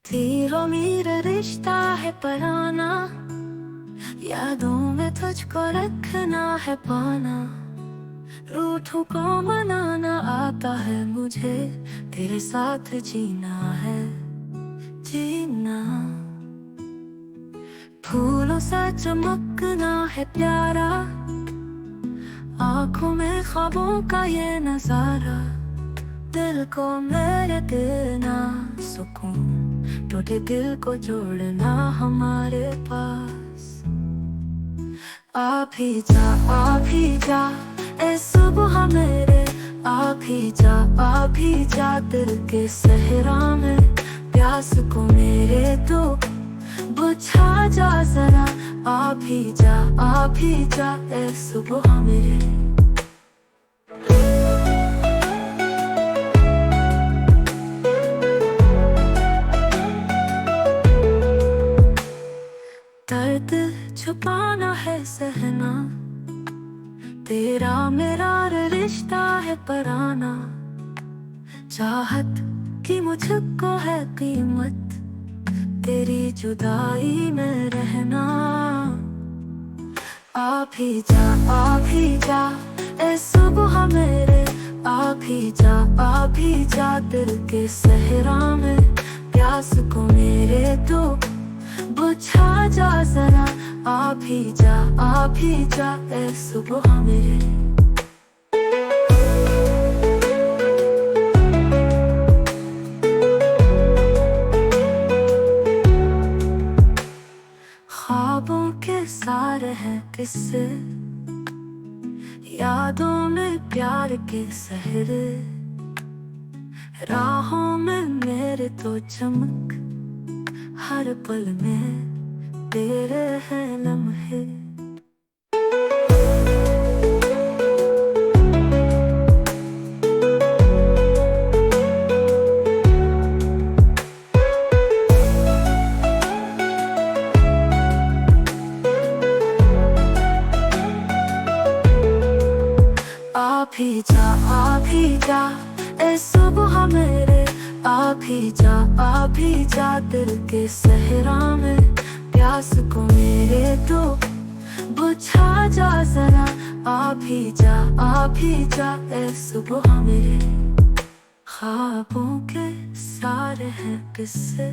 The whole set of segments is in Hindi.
तीरों मेरा रिश्ता है पुराना, यादों में तुझको रखना है पाना। रूठों को मनाना आता है मुझे, तेरे साथ जीना है जीना। फूलों सा चमकना है प्यारा, आंखों में ख्वाबों का ये नजारा। दिल को मेरे देना सुकून, टूटे दिल को जोड़ना हमारे पास। आप ही जा, आप ही जा, ए सुबह मेरे। आप ही जा दिल के सहरा में। प्यास को मेरे तो बुझा जा जरा। आप ही जा, ए सुबह मेरे। दर्द छुपाना है सहना, तेरा मेरा रिश्ता है पुराना। चाहत की मुझको है कीमत, तेरी जुदाई में रहना। आप ही जा, ए सुबह मेरे। आप ही जा दिल के सहरा में। प्यास को मेरे तो बुझा जा जरा। आप ही जा, ए सुबह मेरे। ख्वाबों के सारे हैं किस्से, यादों में प्यार के सहरे। राहों में मेरे तो चमक, हर पल में तेरे हैं लम्हे। आप ही जा, ए सुबह मेरे। आप ही जा दिल के सहरा में। प्यास को मेरे तो बुझा जा जरा। आप ही जा, ए सुबह मेरे। ख्वाबों के सारे हैं किस्से,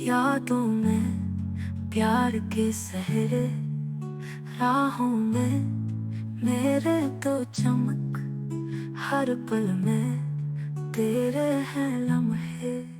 यादों में प्यार के सहरे। राहों में मेरे तो चमक, हर पल में तेरे हैं लम्हे।